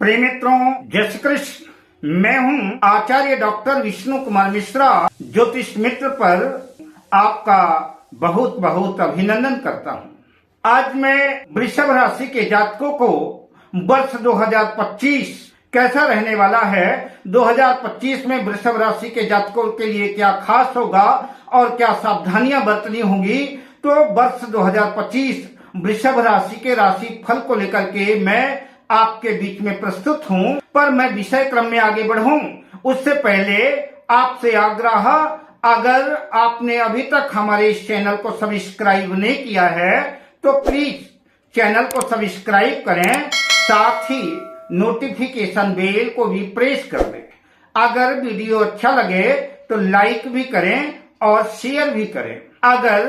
प्रिय मित्रों, जय श्री कृष्ण। मैं हूं आचार्य डॉक्टर विष्णु कुमार मिश्रा। ज्योतिष मित्र पर आपका बहुत बहुत अभिनंदन करता हूं। आज मैं वृषभ राशि के जातकों को वर्ष 2025 कैसा रहने वाला है, 2025 में वृषभ राशि के जातकों के लिए क्या खास होगा और क्या सावधानियां बरतनी होगी, तो वर्ष 2025 वृषभ राशि के राशि फल को लेकर के मैं आपके बीच में प्रस्तुत हूं। पर मैं विषय क्रम में आगे बढ़ूं उससे पहले आपसे आग्रह, अगर आपने अभी तक हमारे इस चैनल को सब्सक्राइब नहीं किया है तो प्लीज चैनल को सब्सक्राइब करें, साथ ही नोटिफिकेशन बेल को भी प्रेस कर दें। अगर वीडियो अच्छा लगे तो लाइक भी करें और शेयर भी करें। अगर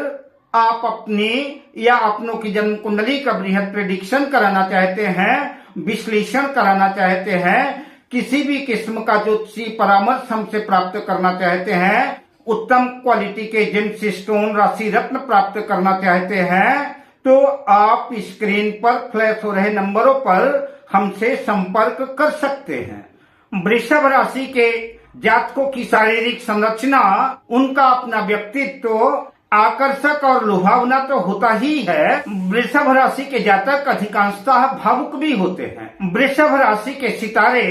आप अपनी या अपनों की जन्म कुंडली का बृहद प्रेडिक्शन कराना चाहते हैं, विश्लेषण कराना चाहते हैं, किसी भी किस्म का ज्योतिषी परामर्श हमसे प्राप्त करना चाहते हैं, उत्तम क्वालिटी के जेम्स स्टोन राशि रत्न प्राप्त करना चाहते हैं, तो आप स्क्रीन पर फ्लैश हो रहे नंबरों पर हमसे संपर्क कर सकते हैं। वृषभ राशि के जातकों की शारीरिक संरचना, उनका अपना व्यक्तित्व आकर्षक और लुभावना तो होता ही है। वृषभ राशि के जातक अधिकांशतः भावुक भी होते हैं। वृषभ राशि के सितारे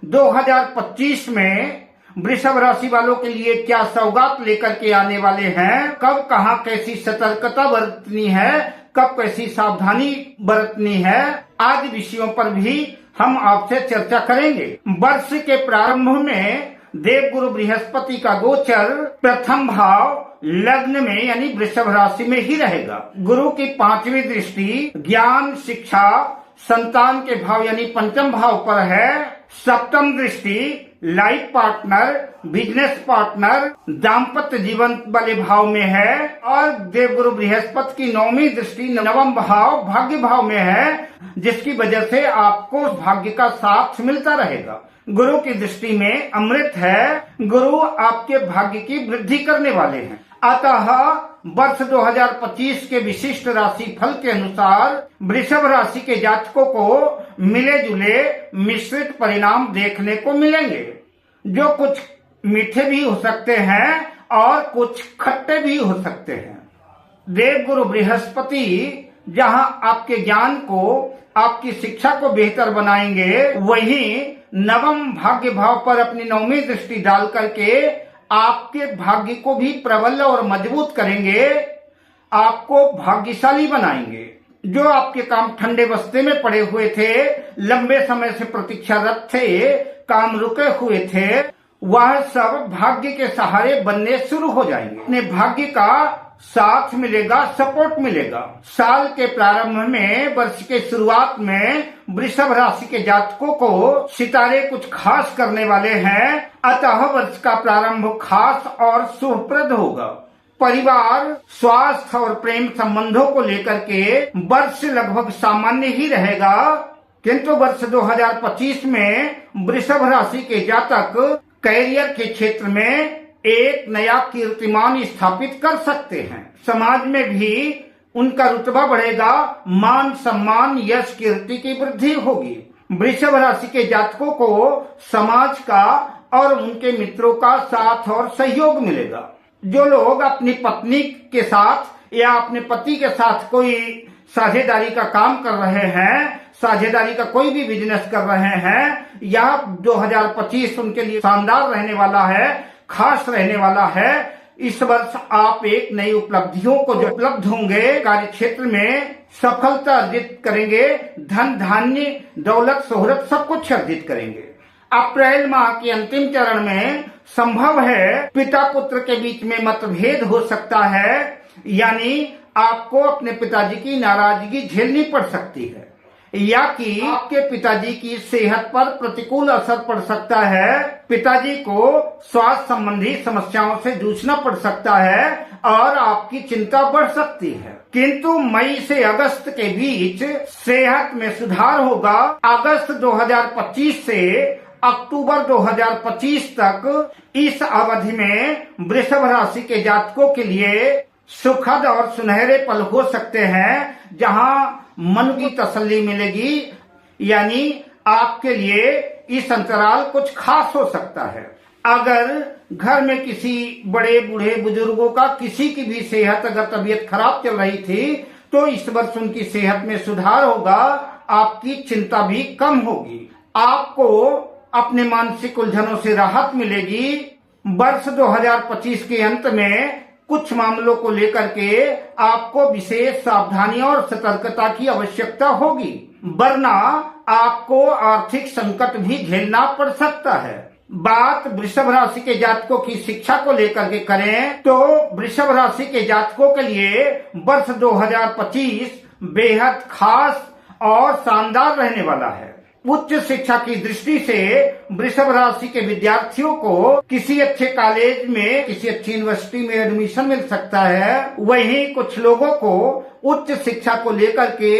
2025 में वृषभ राशि वालों के लिए क्या सौगात लेकर के आने वाले हैं, कब कहां कैसी सतर्कता बरतनी है, कब कैसी सावधानी बरतनी है, आदि विषयों पर भी हम आपसे चर्चा करेंगे। वर्ष के प्रारंभ में देवगुरु बृहस्पति का गोचर प्रथम भाव लग्न में यानी वृषभ राशि में ही रहेगा। गुरु की 5वीं दृष्टि ज्ञान, शिक्षा, संतान के भाव यानी पंचम भाव पर है। सप्तम दृष्टि लाइफ पार्टनर, बिजनेस पार्टनर, दाम्पत्य जीवन वाले भाव में है। और देवगुरु बृहस्पति की 9वीं दृष्टि नवम भाव भाग्य भाव में है, जिसकी वजह से आपको भाग्य का साथ मिलता रहेगा। गुरु की दृष्टि में अमृत है। गुरु आपके भाग्य की वृद्धि करने वाले हैं। अतः वर्ष 2025 के विशिष्ट राशि फल के अनुसार वृषभ राशि के जातकों को मिले जुले मिश्रित परिणाम देखने को मिलेंगे, जो कुछ मीठे भी हो सकते हैं और कुछ खट्टे भी हो सकते हैं। देवगुरु बृहस्पति जहां आपके ज्ञान को, आपकी शिक्षा को बेहतर बनाएंगे, वहीं नवम भाग्य भाव पर अपनी 9वीं दृष्टि डाल करके आपके भाग्य को भी प्रबल और मजबूत करेंगे, आपको भाग्यशाली बनाएंगे। जो आपके काम ठंडे बस्ते में पड़े हुए थे, लंबे समय से प्रतीक्षारत थे, काम रुके हुए थे, वह सब भाग्य के सहारे बनने शुरू हो जाएंगे। अपने भाग्य का साथ मिलेगा, सपोर्ट मिलेगा। साल के प्रारंभ में, वर्ष के शुरुआत में वृषभ राशि के जातकों को सितारे कुछ खास करने वाले हैं। अतः वर्ष का प्रारंभ खास और शुभप्रद होगा। परिवार, स्वास्थ्य और प्रेम संबंधों को लेकर के वर्ष लगभग सामान्य ही रहेगा, किंतु वर्ष 2025 में वृषभ राशि के जातक कैरियर के क्षेत्र में एक नया कीर्तिमान स्थापित कर सकते हैं। समाज में भी उनका रुतबा बढ़ेगा, मान सम्मान, यश, कीर्ति की वृद्धि होगी। वृषभ राशि के जातकों को समाज का और उनके मित्रों का साथ और सहयोग मिलेगा। जो लोग अपनी पत्नी के साथ या अपने पति के साथ कोई साझेदारी का काम कर रहे हैं, साझेदारी का कोई भी बिजनेस कर रहे हैं, यह 2025 उनके लिए शानदार रहने वाला है, खास रहने वाला है। इस वर्ष आप एक नई उपलब्धियों को जो उपलब्ध होंगे, कार्य क्षेत्र में सफलता अर्जित करेंगे, धन धान्य, दौलत, शोहरत सब कुछ अर्जित करेंगे। अप्रैल माह के अंतिम चरण में संभव है पिता पुत्र के बीच में मतभेद हो सकता है, यानी आपको अपने पिताजी की नाराजगी झेलनी पड़ सकती है, या कि आपके पिताजी की सेहत पर प्रतिकूल असर पड़ सकता है। पिताजी को स्वास्थ्य संबंधी समस्याओं से जूझना पड़ सकता है और आपकी चिंता बढ़ सकती है। किंतु मई से अगस्त के बीच सेहत में सुधार होगा। अगस्त 2025 से अक्टूबर 2025 तक इस अवधि में वृषभ राशि के जातकों के लिए सुखद और सुनहरे पल हो सकते हैं, जहां मन की तसल्ली मिलेगी, यानी आपके लिए इस अंतराल कुछ खास हो सकता है। अगर घर में किसी बड़े बूढ़े बुजुर्गों का किसी की भी सेहत अगर तबीयत खराब चल रही थी तो इस वर्ष उनकी सेहत में सुधार होगा, आपकी चिंता भी कम होगी, आपको अपने मानसिक उलझनों से राहत मिलेगी। वर्ष 2025 के अंत में कुछ मामलों को लेकर के आपको विशेष सावधानियों और सतर्कता की आवश्यकता होगी, वरना आपको आर्थिक संकट भी झेलना पड़ सकता है। बात वृषभ राशि के जातकों की शिक्षा को लेकर के करें तो वृषभ राशि के जातकों के लिए वर्ष 2025 बेहद खास और शानदार रहने वाला है। उच्च शिक्षा की दृष्टि से वृषभ राशि के विद्यार्थियों को किसी अच्छे कॉलेज में, किसी अच्छी यूनिवर्सिटी में एडमिशन मिल सकता है। वहीं कुछ लोगों को उच्च शिक्षा को लेकर के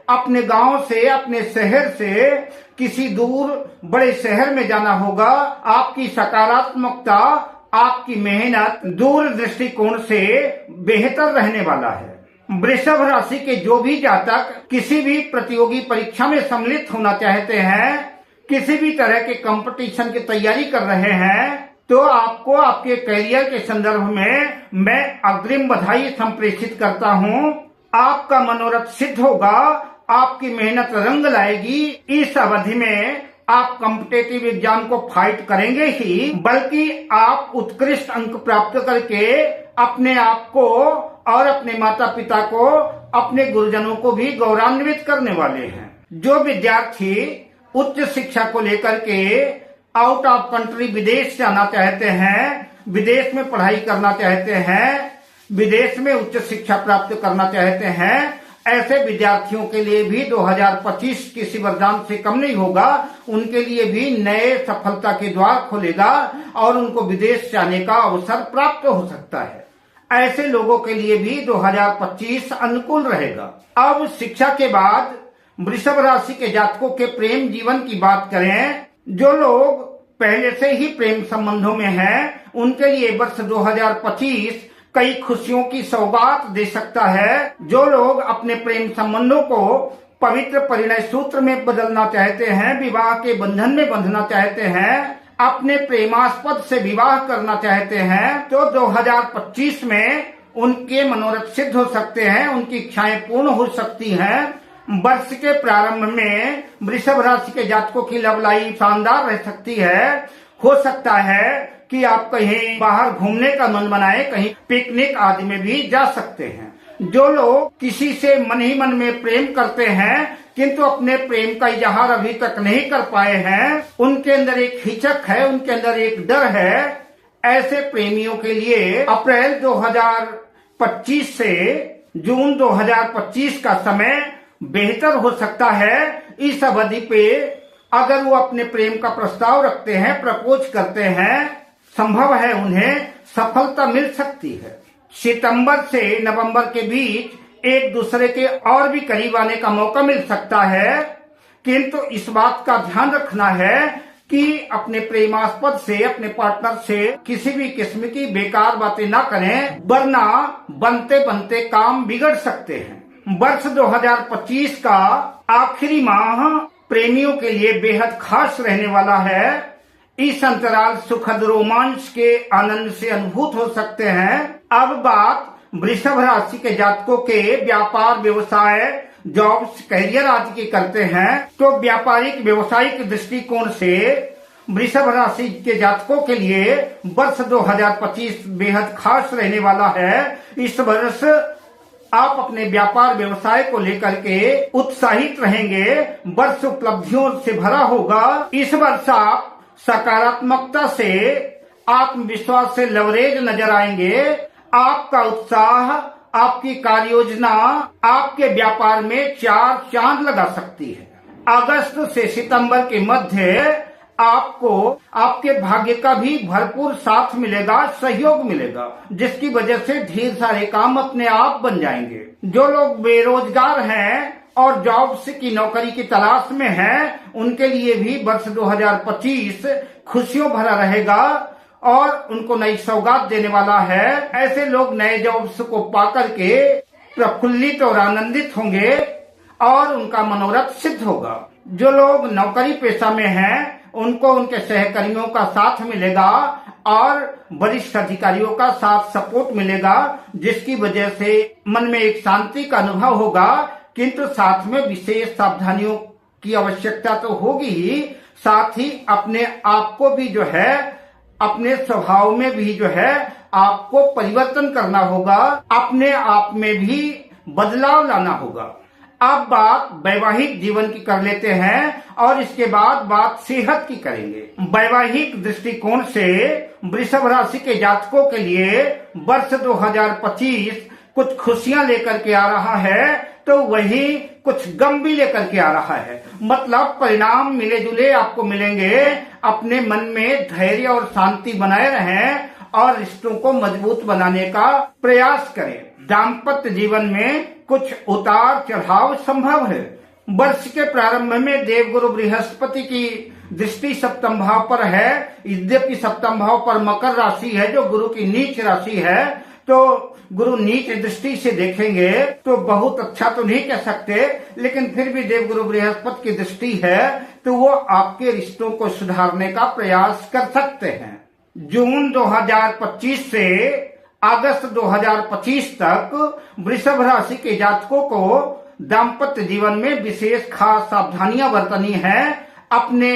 अपने गांव से, अपने शहर से किसी दूर बड़े शहर में जाना होगा। आपकी सकारात्मकता, आपकी मेहनत दूर दृष्टिकोण से बेहतर रहने वाला है। वृषभ राशि के जो भी जातक किसी भी प्रतियोगी परीक्षा में सम्मिलित होना चाहते हैं, किसी भी तरह के कंपटीशन की तैयारी कर रहे हैं, तो आपको आपके करियर के संदर्भ में मैं अग्रिम बधाई संप्रेषित करता हूं। आपका मनोरथ सिद्ध होगा, आपकी मेहनत रंग लाएगी। इस अवधि में आप कॉम्पिटेटिव एग्जाम को फाइट करेंगे ही, बल्कि आप उत्कृष्ट अंक प्राप्त करके अपने आप को और अपने माता पिता को, अपने गुरुजनों को भी गौरवान्वित करने वाले हैं। जो विद्यार्थी उच्च शिक्षा को लेकर के आउट ऑफ कंट्री विदेश जाना चाहते हैं, विदेश में पढ़ाई करना चाहते हैं, विदेश में उच्च शिक्षा प्राप्त करना चाहते हैं, ऐसे विद्यार्थियों के लिए भी 2025 किसी वरदान से कम नहीं होगा। उनके लिए भी नए सफलता के द्वार खोलेगा और उनको विदेश जाने का अवसर प्राप्त हो सकता है। ऐसे लोगों के लिए भी 2025 अनुकूल रहेगा। अब शिक्षा के बाद वृषभ राशि के जातकों के प्रेम जीवन की बात करें, जो लोग पहले से ही प्रेम संबंधों में हैं, उनके लिए वर्ष 2025 कई खुशियों की सौगात दे सकता है। जो लोग अपने प्रेम संबंधों को पवित्र परिणय सूत्र में बदलना चाहते हैं, विवाह के बंधन में बंधना चाहते हैं, अपने प्रेमास्पद से विवाह करना चाहते हैं, तो 2025 में उनके मनोरथ सिद्ध हो सकते हैं, उनकी इच्छाएं पूर्ण हो सकती हैं। वर्ष के प्रारंभ में वृषभ राशि के जातकों की लव लाइफ शानदार रह सकती है। हो सकता है कि आप कहीं बाहर घूमने का मन बनाए, कहीं पिकनिक आदि में भी जा सकते हैं। जो लोग किसी से मन ही मन में प्रेम करते हैं किंतु अपने प्रेम का इजहार अभी तक नहीं कर पाए हैं, उनके अंदर एक हिचक है, उनके अंदर एक डर है। ऐसे प्रेमियों के लिए अप्रैल 2025 से जून 2025 का समय बेहतर हो सकता है। इस अवधि पे अगर वो अपने प्रेम का प्रस्ताव रखते हैं, प्रपोज करते हैं, संभव है उन्हें सफलता मिल सकती है। सितंबर से नवंबर के बीच एक दूसरे के और भी करीब आने का मौका मिल सकता है, किंतु इस बात का ध्यान रखना है कि अपने प्रेमास्पद से, अपने पार्टनर से किसी भी किस्म की बेकार बातें ना करें, वरना बनते बनते काम बिगड़ सकते हैं। वर्ष 2025 का आखिरी माह प्रेमियों के लिए बेहद खास रहने वाला है। इस अंतराल सुखद रोमांच के आनंद से अनुभूत हो सकते हैं। अब बात वृषभ राशि के जातकों के व्यापार, व्यवसाय, जॉब्स, करियर आदि की करते हैं, तो व्यापारिक व्यवसायिक दृष्टिकोण से वृषभ राशि के जातकों के लिए वर्ष 2025 बेहद खास रहने वाला है। इस वर्ष आप अपने व्यापार व्यवसाय को लेकर के उत्साहित रहेंगे। वर्ष उपलब्धियों से भरा होगा। इस वर्ष आप सकारात्मकता से, आत्मविश्वास से लवरेज नजर आएंगे। आपका उत्साह, आपकी कार्य योजना आपके व्यापार में 4 चांद लगा सकती है। अगस्त से सितंबर के मध्य आपको आपके भाग्य का भी भरपूर साथ मिलेगा, सहयोग मिलेगा, जिसकी वजह से ढेर सारे काम अपने आप बन जाएंगे। जो लोग बेरोजगार हैं और जॉब्स की नौकरी की तलाश में हैं, उनके लिए भी वर्ष 2025 खुशियों भरा रहेगा और उनको नई सौगात देने वाला है। ऐसे लोग नए जॉब्स को पाकर के प्रफुल्लित और आनंदित होंगे और उनका मनोरथ सिद्ध होगा। जो लोग नौकरी पेशा में हैं उनको उनके सहकर्मियों का साथ मिलेगा और वरिष्ठ अधिकारियों का साथ सपोर्ट मिलेगा, जिसकी वजह से मन में एक शांति का अनुभव होगा। किंतु साथ में विशेष सावधानियों की आवश्यकता तो होगी ही, साथ ही अपने आप को भी जो है, अपने स्वभाव में भी जो है आपको परिवर्तन करना होगा, अपने आप में भी बदलाव लाना होगा। अब बात वैवाहिक जीवन की कर लेते हैं और इसके बाद बात सेहत की करेंगे। वैवाहिक दृष्टिकोण से वृषभ राशि के जातकों के लिए वर्ष 2025 कुछ खुशियां लेकर के आ रहा है तो वही कुछ गम भी लेकर के आ रहा है। मतलब परिणाम मिले जुले आपको मिलेंगे। अपने मन में धैर्य और शांति बनाए रहें और रिश्तों को मजबूत बनाने का प्रयास करें। दाम्पत्य जीवन में कुछ उतार चढ़ाव संभव है। वर्ष के प्रारंभ में देवगुरु बृहस्पति की दृष्टि सप्तम भाव पर है। यद्यपि सप्तम भाव पर मकर राशि है जो गुरु की नीच राशि है, तो गुरु नीच दृष्टि से देखेंगे तो बहुत अच्छा तो नहीं कह सकते, लेकिन फिर भी देवगुरु बृहस्पति की दृष्टि है तो वो आपके रिश्तों को सुधारने का प्रयास कर सकते हैं। जून 2025 से अगस्त 2025 तक वृषभ राशि के जातकों को दाम्पत्य जीवन में विशेष खास सावधानियां बरतनी है। अपने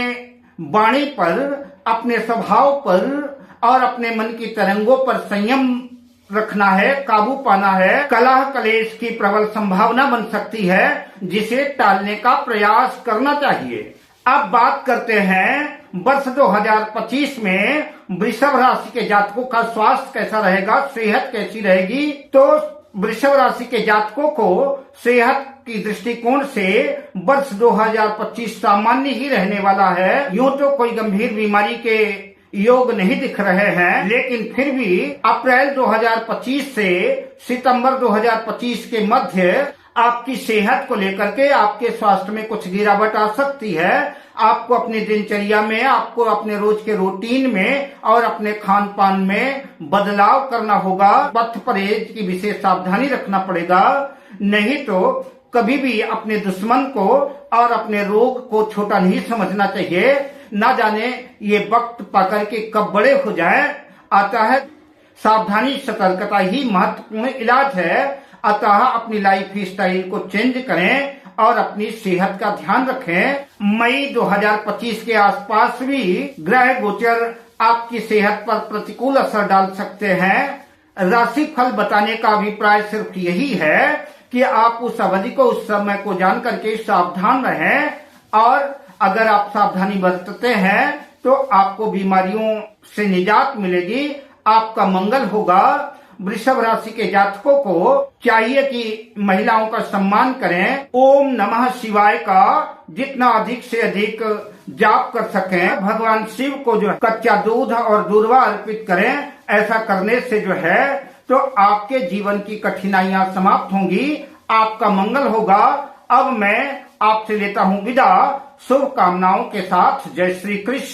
वाणी पर, अपने स्वभाव पर और अपने मन की तरंगों पर संयम रखना है, काबू पाना है। कलह कलेश की प्रबल संभावना बन सकती है जिसे टालने का प्रयास करना चाहिए। अब बात करते हैं वर्ष 2025 में वृषभ राशि के जातकों का स्वास्थ्य कैसा रहेगा, सेहत कैसी रहेगी। तो वृषभ राशि के जातकों को सेहत की दृष्टिकोण से वर्ष 2025 सामान्य ही रहने वाला है। यूं तो कोई गंभीर बीमारी के योग नहीं दिख रहे हैं, लेकिन फिर भी अप्रैल 2025 से सितंबर 2025 के मध्य आपकी सेहत को लेकर के आपके स्वास्थ्य में कुछ गिरावट आ सकती है। आपको अपनी दिनचर्या में, आपको अपने रोज के रूटीन में और अपने खान पान में बदलाव करना होगा। पथ परहेज की विशेष सावधानी रखना पड़ेगा, नहीं तो कभी भी अपने दुश्मन को और अपने रोग को छोटा नहीं समझना चाहिए। ना जाने ये वक्त पाकर के कब बड़े हो जाए। अतः सावधानी सतर्कता ही महत्वपूर्ण इलाज है। अतः अपनी लाइफ स्टाइल को चेंज करें और अपनी सेहत का ध्यान रखें। मई 2025 के आसपास भी ग्रह गोचर आपकी सेहत पर प्रतिकूल असर डाल सकते हैं। राशि फल बताने का अभिप्राय सिर्फ यही है कि आप उस अवधि को, उस समय को जान करके सावधान रहें, और अगर आप सावधानी बरतते हैं तो आपको बीमारियों से निजात मिलेगी, आपका मंगल होगा। वृषभ राशि के जातकों को चाहिए कि महिलाओं का सम्मान करें। ओम नमः शिवाय का जितना अधिक से अधिक जाप कर सकें, भगवान शिव को जो कच्चा दूध और दूर्वा अर्पित करें। ऐसा करने से जो है तो आपके जीवन की कठिनाइयां समाप्त होंगी, आपका मंगल होगा। अब मैं आपसे लेता हूं विदा, शुभकामनाओं के साथ। जय श्री कृष्ण।